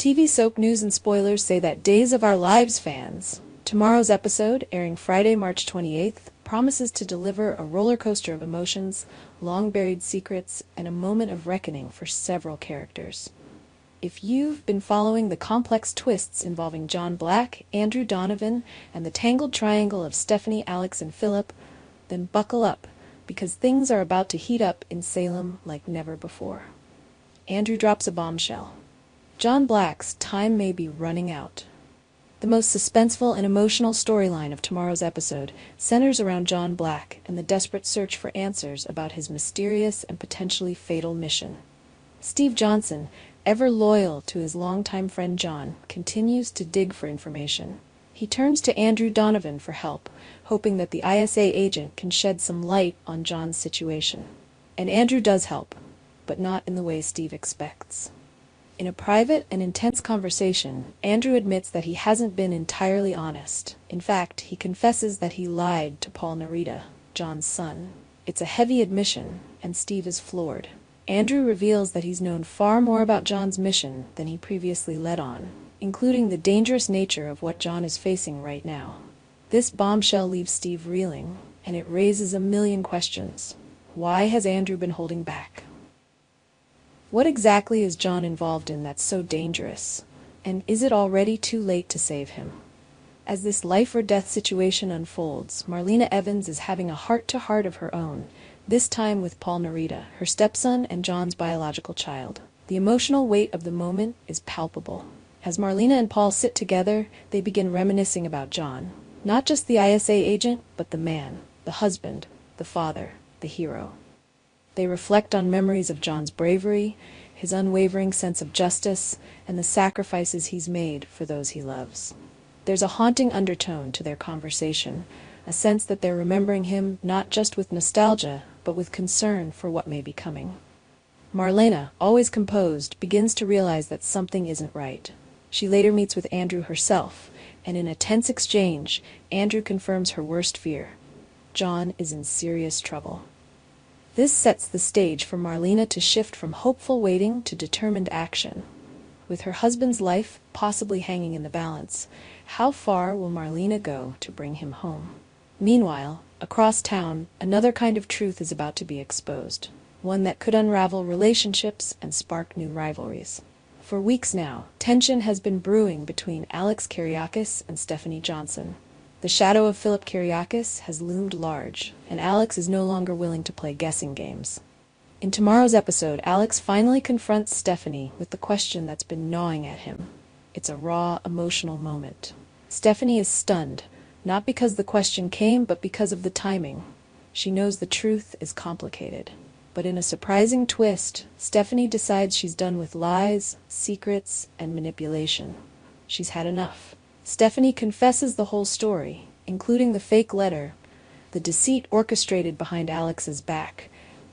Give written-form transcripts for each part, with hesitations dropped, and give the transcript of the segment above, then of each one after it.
TV soap news and spoilers say that Days of Our Lives fans. Tomorrow's episode, airing Friday, March 28th, promises to deliver a roller coaster of emotions, long-buried secrets, and a moment of reckoning for several characters. If you've been following the complex twists involving John Black, Andrew Donovan, and the tangled triangle of Stephanie, Alex, and Philip, then buckle up, because things are about to heat up in Salem like never before. Andrew drops a bombshell. John Black's time may be running out. The most suspenseful and emotional storyline of tomorrow's episode centers around John Black and the desperate search for answers about his mysterious and potentially fatal mission. Steve Johnson, ever loyal to his longtime friend John, continues to dig for information. He turns to Andrew Donovan for help, hoping that the ISA agent can shed some light on John's situation. And Andrew does help, but not in the way Steve expects. In a private and intense conversation, Andrew admits that he hasn't been entirely honest. In fact, he confesses that he lied to Paul Narita, John's son. It's a heavy admission, and Steve is floored. Andrew reveals that he's known far more about John's mission than he previously let on, including the dangerous nature of what John is facing right now. This bombshell leaves Steve reeling, and it raises a million questions. Why has Andrew been holding back? What exactly is John involved in that's so dangerous? And is it already too late to save him? As this life-or-death situation unfolds, Marlena Evans is having a heart-to-heart of her own, this time with Paul Narita, her stepson and John's biological child. The emotional weight of the moment is palpable. As Marlena and Paul sit together, they begin reminiscing about John. Not just the ISA agent, but the man, the husband, the father, the hero. They reflect on memories of John's bravery, his unwavering sense of justice, and the sacrifices he's made for those he loves. There's a haunting undertone to their conversation, a sense that they're remembering him not just with nostalgia, but with concern for what may be coming. Marlena, always composed, begins to realize that something isn't right. She later meets with Andrew herself, and in a tense exchange, Andrew confirms her worst fear. John is in serious trouble. This sets the stage for Marlena to shift from hopeful waiting to determined action. With her husband's life possibly hanging in the balance, how far will Marlena go to bring him home? Meanwhile, across town, another kind of truth is about to be exposed, one that could unravel relationships and spark new rivalries. For weeks now, tension has been brewing between Alex Kiriakis and Stephanie Johnson. The shadow of Philip Kiriakis has loomed large, and Alex is no longer willing to play guessing games. In tomorrow's episode, Alex finally confronts Stephanie with the question that's been gnawing at him. It's a raw, emotional moment. Stephanie is stunned, not because the question came, but because of the timing. She knows the truth is complicated. But in a surprising twist, Stephanie decides she's done with lies, secrets, and manipulation. She's had enough. Stephanie confesses the whole story, including the fake letter, the deceit orchestrated behind Alex's back,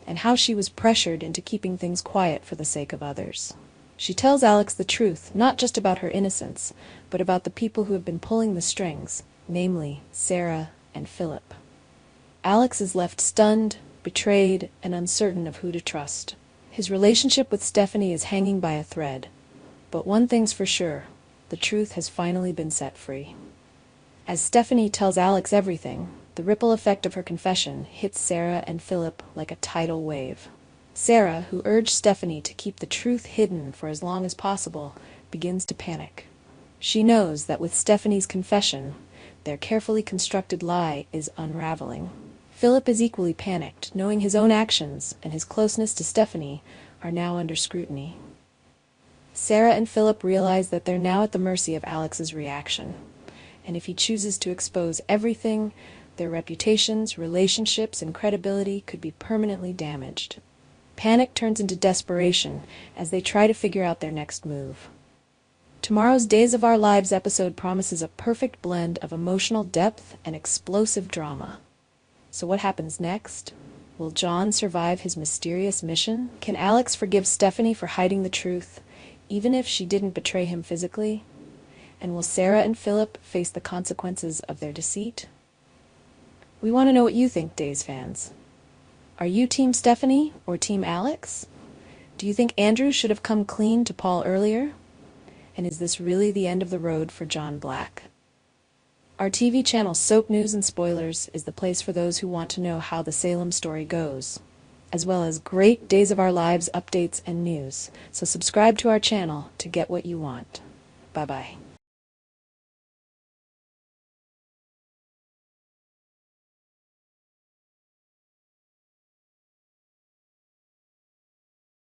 and how she was pressured into keeping things quiet for the sake of others. She tells Alex the truth, not just about her innocence, but about the people who have been pulling the strings, namely Sarah and Philip. Alex is left stunned, betrayed, and uncertain of who to trust. His relationship with Stephanie is hanging by a thread. But one thing's for sure. The truth has finally been set free. As Stephanie tells Alex everything, the ripple effect of her confession hits Sarah and Philip like a tidal wave. Sarah, who urged Stephanie to keep the truth hidden for as long as possible, begins to panic. She knows that with Stephanie's confession, their carefully constructed lie is unraveling. Philip is equally panicked, knowing his own actions and his closeness to Stephanie are now under scrutiny. Sarah and Philip realize that they're now at the mercy of Alex's reaction, and if he chooses to expose everything, their reputations, relationships, and credibility could be permanently damaged. Panic turns into desperation as they try to figure out their next move. Tomorrow's Days of Our Lives episode promises a perfect blend of emotional depth and explosive drama. So what happens next? Will John survive his mysterious mission? Can Alex forgive Stephanie for hiding the truth, even if she didn't betray him physically? And will Sarah and Philip face the consequences of their deceit? We want to know what you think, Days fans. Are you Team Stephanie or Team Alex? Do you think Andrew should have come clean to Paul earlier? And is this really the end of the road for John Black? Our TV channel Soap News and Spoilers is the place for those who want to know how the Salem story goes, as well as great Days of Our Lives updates and news. So subscribe to our channel to get what you want. Bye-bye.